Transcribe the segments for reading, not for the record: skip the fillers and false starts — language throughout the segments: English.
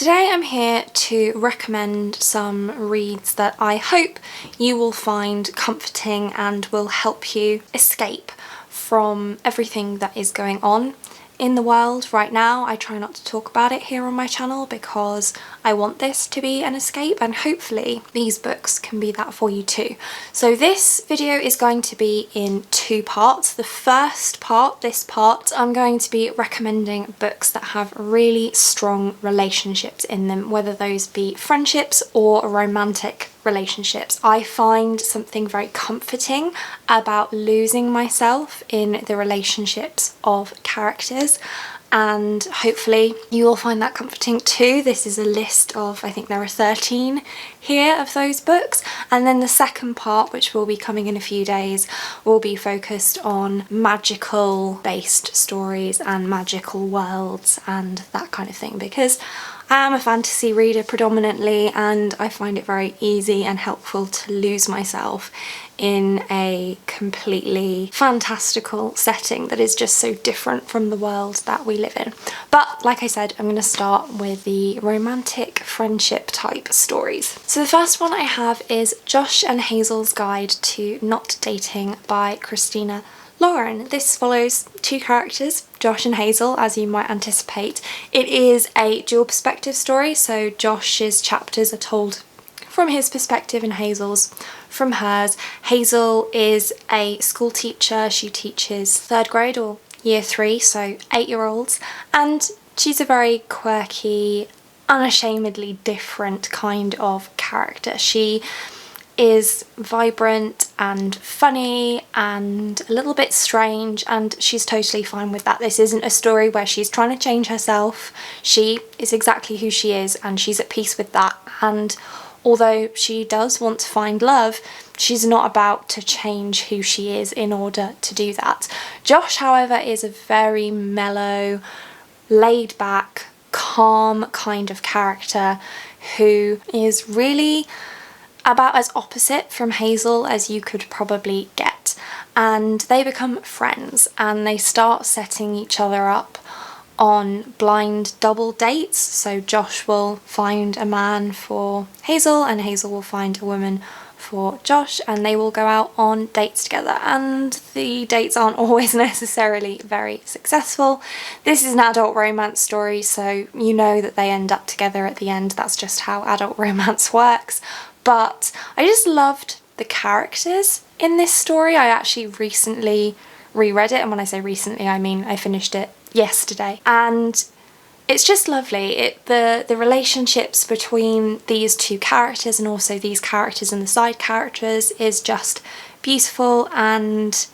today I'm here to recommend some reads that I hope you will find comforting and will help you escape from everything that is going on in the world right now. I try not to talk about it here on my channel because I want this to be an escape, and hopefully these books can be that for you too. So this video is going to be in two parts. The first part, this part, I'm going to be recommending books that have really strong relationships in them, whether those be friendships or romantic relationships. I find something very comforting about losing myself in the relationships of characters, and hopefully you will find that comforting too. This is a list of, I think there are 13 here of those books, and then the second part, which will be coming in a few days, will be focused on magical based stories and magical worlds and that kind of thing, because I am a fantasy reader predominantly, and I find it very easy and helpful to lose myself in a completely fantastical setting that is just so different from the world that we live in. But like I said, I'm going to start with the romantic friendship type stories. So the first one I have is Josh and Hazel's Guide to Not Dating by Christina Lauren. This follows two characters, Josh and Hazel, as you might anticipate. It is a dual perspective story, so Josh's chapters are told from his perspective and Hazel's from hers. Hazel is a school teacher. She teaches third grade or year 3, so 8-year-olds, and she's a very quirky, unashamedly different kind of character. She is vibrant and funny and a little bit strange, and she's totally fine with that. This isn't a story where she's trying to change herself. She is exactly who she is and she's at peace with that, and although she does want to find love, she's not about to change who she is in order to do that. Josh, however, is a very mellow, laid back, calm kind of character who is really about as opposite from Hazel as you could probably get, and they become friends and they start setting each other up on blind double dates. So Josh will find a man for Hazel and Hazel will find a woman for Josh, and they will go out on dates together, and the dates aren't always necessarily very successful. This is an adult romance story, so you know that they end up together at the end. That's just how adult romance works. But I just loved the characters in this story. I actually recently reread it, and when I say recently I mean I finished it yesterday, and it's just lovely. The relationships between these two characters and also these characters and the side characters is just beautiful, and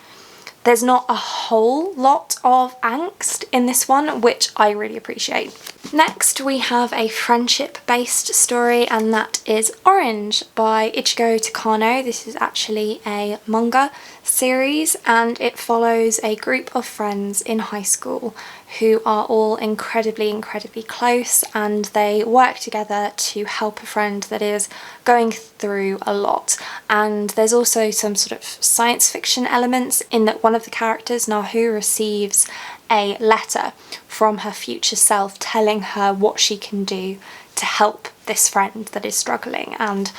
there's not a whole lot of angst in this one, which I really appreciate. Next we have a friendship based story, and that is Orange by Ichigo Takano. This is actually a manga series, and it follows a group of friends in high school who are all incredibly close, and they work together to help a friend that is going through a lot. And there's also some sort of science fiction elements in that one of the characters, Nahu, receives a letter from her future self telling her what she can do to help this friend that is struggling. And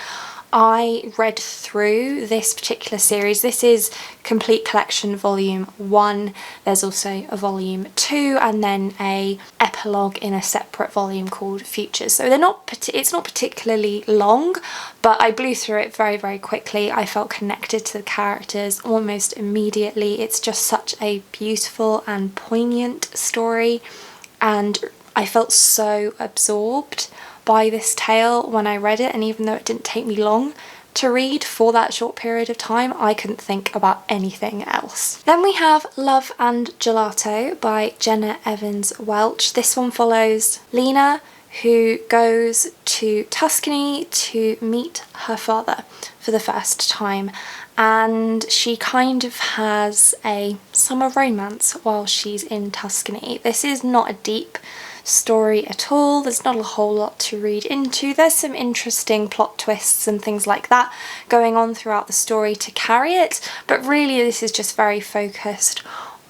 I read through this particular series. This is complete collection volume 1. There's also a volume 2 and then a epilogue in a separate volume called Futures. So it's not particularly long, but I blew through it very quickly. I felt connected to the characters almost immediately. It's just such a beautiful and poignant story, and I felt so absorbed by this tale when I read it, and even though it didn't take me long to read for that short period of time, I couldn't think about anything else. Then we have Love and Gelato by Jenna Evans Welch. This one follows Lena, who goes to Tuscany to meet her father for the first time, and she kind of has a summer romance while she's in Tuscany. This is not a deep story at all. There's not a whole lot to read into. There's some interesting plot twists and things like that going on throughout the story to carry it, but really this is just very focused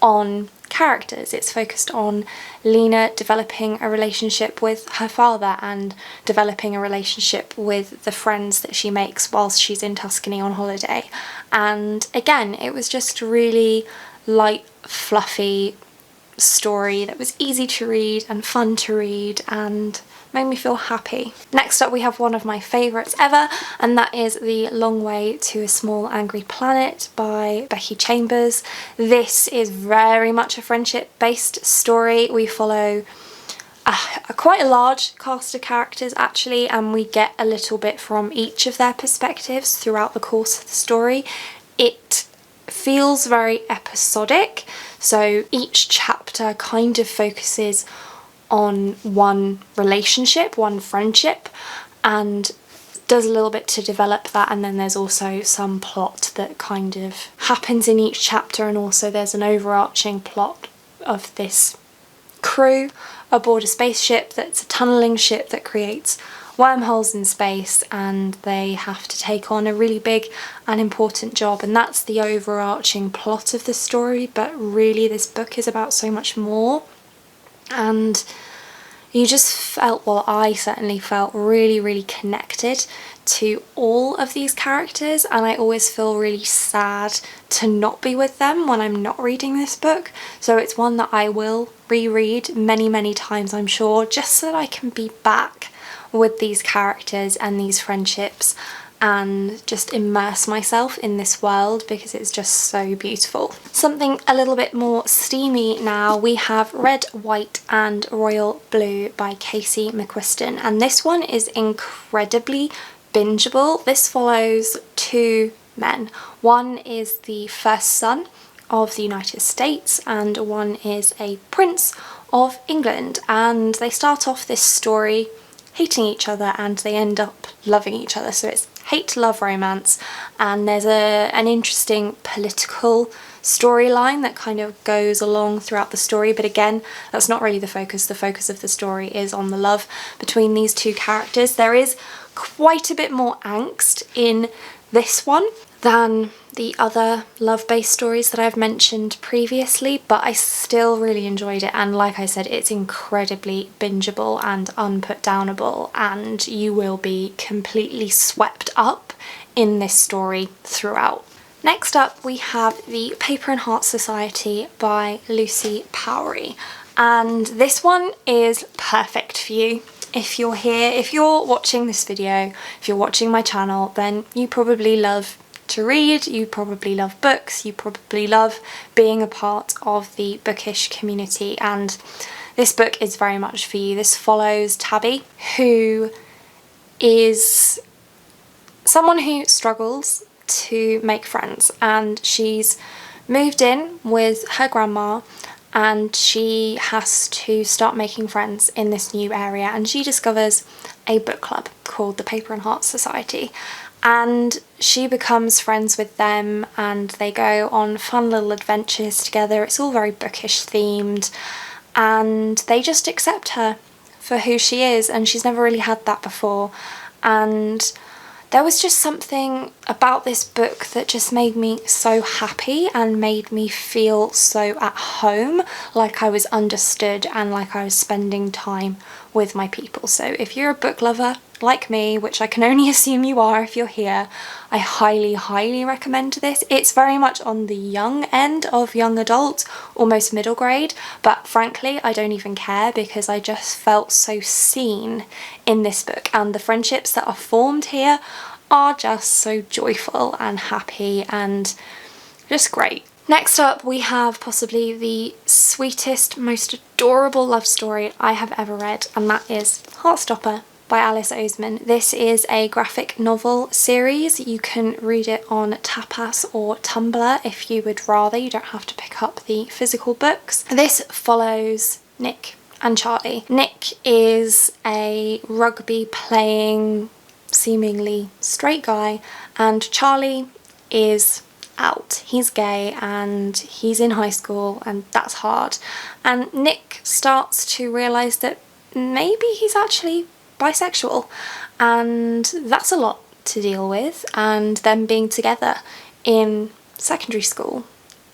on characters. It's focused on Lena developing a relationship with her father and developing a relationship with the friends that she makes whilst she's in Tuscany on holiday. And again, it was just a really light, fluffy story that was easy to read and fun to read and made me feel happy. Next up we have one of my favourites ever, and that is The Long Way to a Small Angry Planet by Becky Chambers. This is very much a friendship based story. We follow quite a large cast of characters actually, and we get a little bit from each of their perspectives throughout the course of the story. It feels very episodic, so each chapter kind of focuses on one relationship, one friendship, and does a little bit to develop that, and then there's also some plot that kind of happens in each chapter, and also there's an overarching plot of this crew aboard a spaceship that's a tunnelling ship that creates wormholes in space, and they have to take on a really big and important job, and that's the overarching plot of the story. But really this book is about so much more, and you just felt, well, I certainly felt really connected to all of these characters, and I always feel really sad to not be with them when I'm not reading this book. So it's one that I will reread many times, I'm sure, just so that I can be back with these characters and these friendships and just immerse myself in this world, because it's just so beautiful. Something a little bit more steamy now, we have Red, White and Royal Blue by Casey McQuiston, and this one is incredibly bingeable. This follows two men. One is the first son of the United States and one is a prince of England, and they start off this story hating each other and they end up loving each other. So it's hate-love romance, and there's an interesting political storyline that kind of goes along throughout the story, but again, that's not really the focus. The focus of the story is on the love between these two characters. There is quite a bit more angst in this one than the other love-based stories that I've mentioned previously, but I still really enjoyed it, and like I said, it's incredibly bingeable and unputdownable, and you will be completely swept up in this story throughout. Next up we have The Paper and Heart Society by Lucy Powery, and this one is perfect for you. If you're here, if you're watching this video, if you're watching my channel, then you probably love to read, you probably love books, you probably love being a part of the bookish community, and this book is very much for you. This follows Tabby, who is someone who struggles to make friends, and she's moved in with her grandma and she has to start making friends in this new area, and she discovers a book club called the Paper and Heart Society, and she becomes friends with them and they go on fun little adventures together. It's all very bookish themed, and they just accept her for who she is, and she's never really had that before. And there was just something about this book that just made me so happy and made me feel so at home, like I was understood and like I was spending time with my people. So if you're a book lover like me, which I can only assume you are if you're here, I highly recommend this. It's very much on the young end of young adult, almost middle grade, but frankly I don't even care, because I just felt so seen in this book, and the friendships that are formed here are just so joyful and happy and just great. Next up we have possibly the sweetest, most adorable love story I have ever read, and that is Heartstopper by Alice Oseman. This is a graphic novel series. You can read it on Tapas or Tumblr if you would rather. You don't have to pick up the physical books. This follows Nick and Charlie. Nick is a rugby playing, seemingly straight guy, and Charlie is out. He's gay and he's in high school, and that's hard. And Nick starts to realise that maybe he's actually bisexual, and that's a lot to deal with, and them being together in secondary school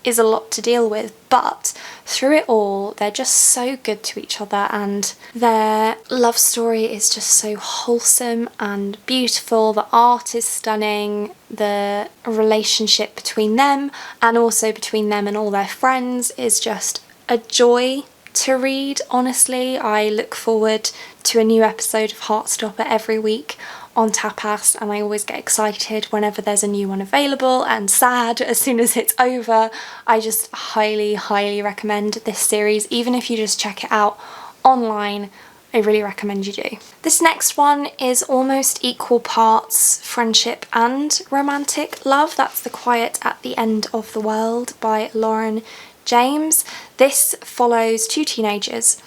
is a lot to deal with. But through it all, they're just so good to each other, and their love story is just so wholesome and beautiful. The art is stunning. The relationship between them, and also between them and all their friends, is just a joy to read. Honestly, I look forward to a new episode of Heartstopper every week on Tapas, and I always get excited whenever there's a new one available, and sad as soon as it's over. I just highly recommend this series. Even if you just check it out online, I really recommend you do. This next one is almost equal parts friendship and romantic love. That's The Quiet at the End of the World by Lauren James. This follows two teenagers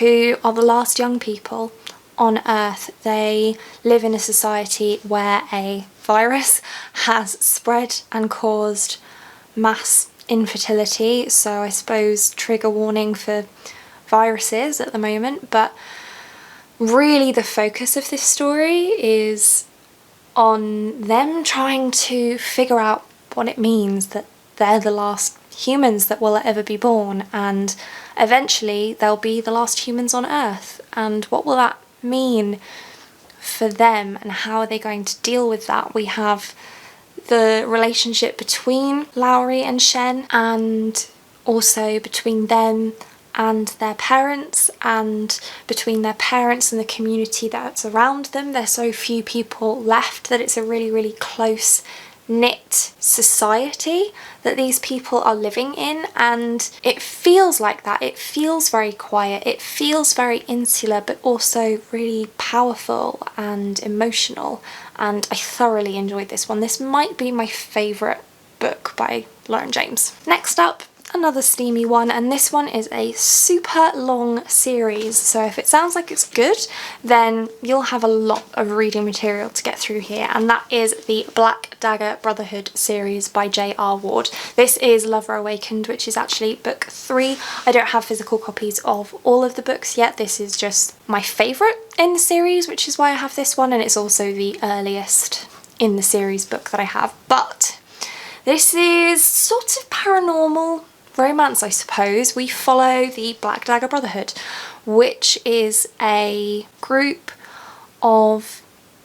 who are the last young people on Earth. They live in a society where a virus has spread and caused mass infertility, so I suppose trigger warning for viruses at the moment. But really the focus of this story is on them trying to figure out what it means that they're the last humans that will ever be born, and eventually they'll be the last humans on Earth, and what will that mean for them, and how are they going to deal with that? We have the relationship between Lowry and Shen, and also between them and their parents, and between their parents and the community that's around them. There's so few people left that it's a really close knit society that these people are living in, and it feels like that. It feels very quiet, it feels very insular, but also really powerful and emotional, and I thoroughly enjoyed this one. This might be my favourite book by Lauren James. Next up, another steamy one, and this one is a super long series, so if it sounds like it's good, then you'll have a lot of reading material to get through here, and that is the Black Dagger Brotherhood series by J.R. Ward. This is Lover Awakened, which is actually book 3. I don't have physical copies of all of the books yet. This is just my favourite in the series, which is why I have this one, and it's also the earliest in the series book that I have. But this is sort of paranormal romance, I suppose. We follow the Black Dagger Brotherhood, which is a group of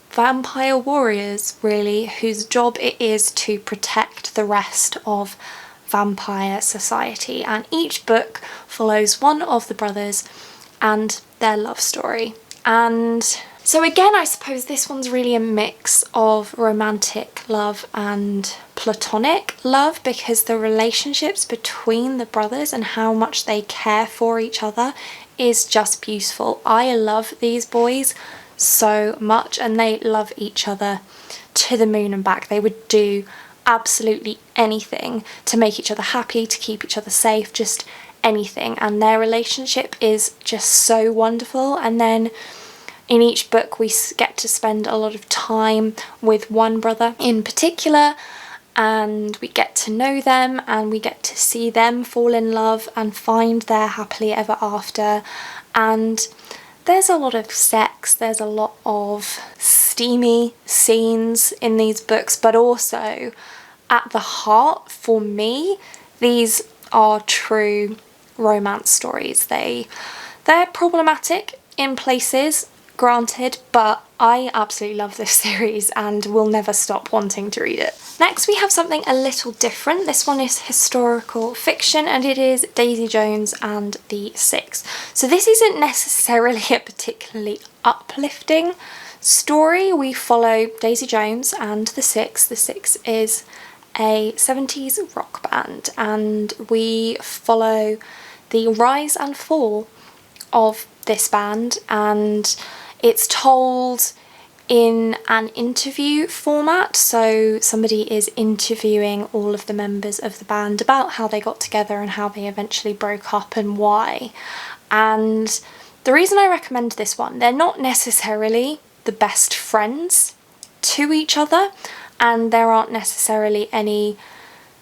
vampire warriors, really, whose job it is to protect the rest of vampire society, and each book follows one of the brothers and their love story. And so again, I suppose this one's really a mix of romantic love and platonic love, because the relationships between the brothers and how much they care for each other is just beautiful. I love these boys so much, and they love each other to the moon and back. They would do absolutely anything to make each other happy, to keep each other safe, just anything, and their relationship is just so wonderful. And then in each book we get to spend a lot of time with one brother in particular, and we get to know them, and we get to see them fall in love and find their happily ever after. And there's a lot of sex, there's a lot of steamy scenes in these books, but also at the heart, for me, these are true romance stories. They're problematic in places, granted, but I absolutely love this series and will never stop wanting to read it. Next we have something a little different. This one is historical fiction, and it is Daisy Jones and the Six. So this isn't necessarily a particularly uplifting story. We follow Daisy Jones and the Six. The Six is a 70s rock band, and we follow the rise and fall of this band, and it's told in an interview format. So somebody is interviewing all of the members of the band about how they got together and how they eventually broke up and why. And the reason I recommend this one, they're not necessarily the best friends to each other, and there aren't necessarily any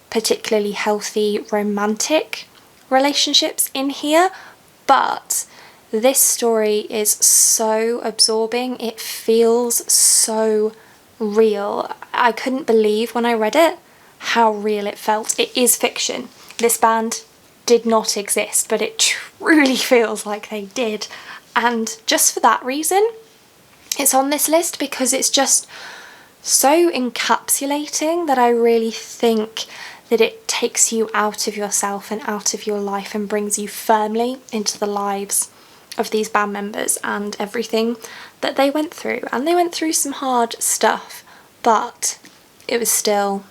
particularly healthy romantic relationships in here, but this story is so absorbing. It feels so real. I couldn't believe when I read it how real it felt. It is fiction. This band did not exist, but it truly feels like they did. And just for that reason, it's on this list, because it's just so encapsulating that I really think that it takes you out of yourself and out of your life and brings you firmly into the lives of these band members and everything that they went through. And they went through some hard stuff, but it was still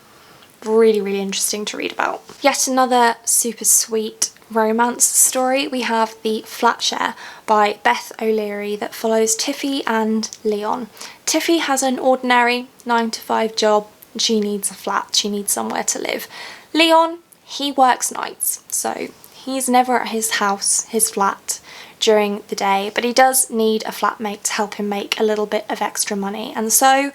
really, really interesting to read about. Yet another super sweet romance story. We have The Flat Share by Beth O'Leary that follows Tiffy and Leon. Tiffy has an ordinary 9-to-5 job. She needs a flat, she needs somewhere to live. Leon, he works nights, so he's never at his house, his flat, during the day, but he does need a flatmate to help him make a little bit of extra money. And so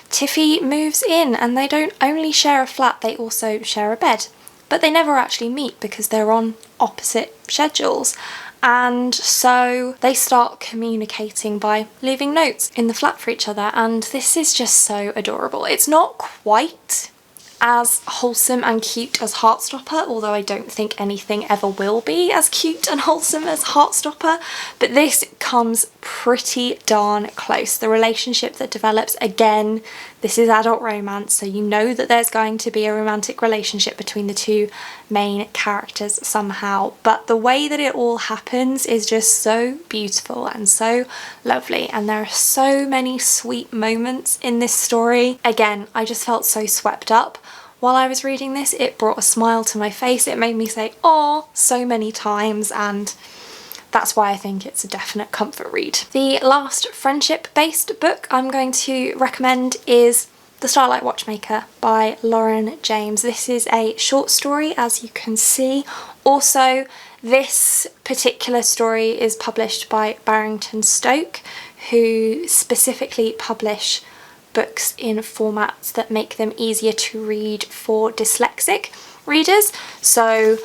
Tiffy moves in, and they don't only share a flat, they also share a bed. But they never actually meet because they're on opposite schedules. And so they start communicating by leaving notes in the flat for each other, and this is just so adorable. It's not quite as wholesome and cute as Heartstopper, although I don't think anything ever will be as cute and wholesome as Heartstopper, but this comes pretty darn close. The relationship that develops, again, this is adult romance, so you know that there's going to be a romantic relationship between the two main characters somehow, but the way that it all happens is just so beautiful and so lovely, and there are so many sweet moments in this story. Again, I just felt so swept up while I was reading this. It brought a smile to my face, it made me say "aw" so many times, and that's why I think it's a definite comfort read. The last friendship-based book I'm going to recommend is The Starlight Watchmaker by Lauren James. This is a short story, as you can see. Also, this particular story is published by Barrington Stoke, who specifically publish books in formats that make them easier to read for dyslexic readers. So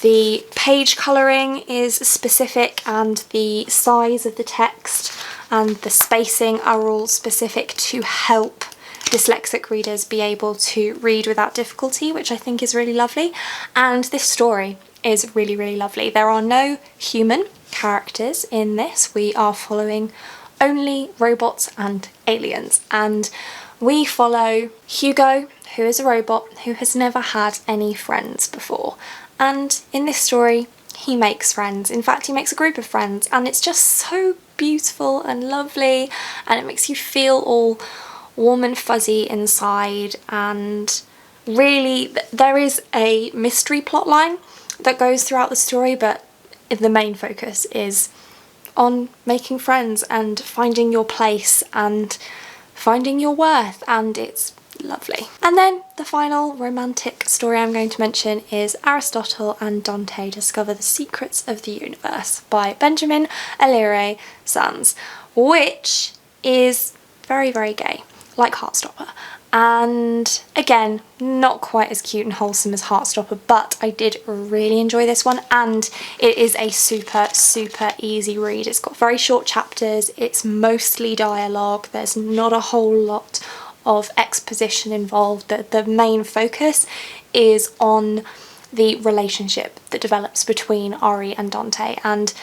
the page colouring is specific, and the size of the text and the spacing are all specific to help dyslexic readers be able to read without difficulty, which I think is really lovely. And this story is really, really lovely. There are no human characters in this. We are following only robots and aliens, and we follow Hugo, who is a robot who has never had any friends before. And in this story, he makes friends. In fact, he makes a group of friends, and it's just so beautiful and lovely, and it makes you feel all warm and fuzzy inside. And really, there is a mystery plotline that goes throughout the story, but the main focus is on making friends and finding your place and finding your worth, and it's lovely. And then the final romantic story I'm going to mention is Aristotle and Dante Discover the Secrets of the Universe by Benjamin Alire Sands, which is very, very gay, like Heartstopper. And again, not quite as cute and wholesome as Heartstopper, but I did really enjoy this one, and it is a super, super easy read. It's got very short chapters, it's mostly dialogue, there's not a whole lot of exposition involved. The main focus is on the relationship that develops between Ari and Dante, and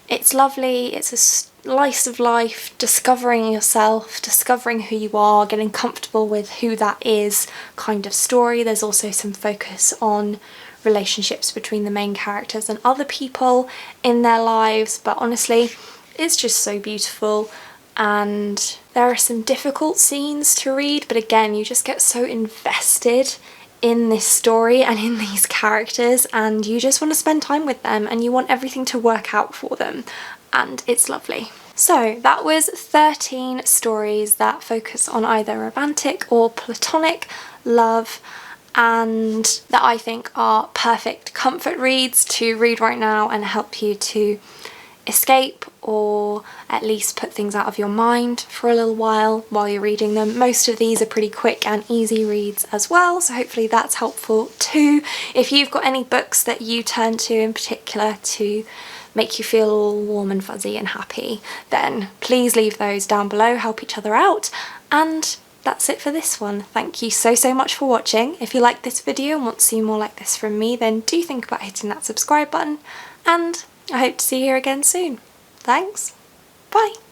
it's lovely. It's a slice of life, discovering yourself, discovering who you are, getting comfortable with who that is kind of story. There's also some focus on relationships between the main characters and other people in their lives, but honestly, it's just so beautiful. And there are some difficult scenes to read, but again, you just get so invested in this story and in these characters, and you just want to spend time with them and you want everything to work out for them, and it's lovely. So that was 13 stories that focus on either romantic or platonic love, and that I think are perfect comfort reads to read right now and help you to escape, or at least put things out of your mind for a little while you're reading them. Most of these are pretty quick and easy reads as well, so hopefully that's helpful too. If you've got any books that you turn to in particular to make you feel all warm and fuzzy and happy, then please leave those down below, help each other out, and that's it for this one. Thank you so much for watching. If you liked this video and want to see more like this from me, then do think about hitting that subscribe button, and I hope to see you here again soon. Thanks, bye!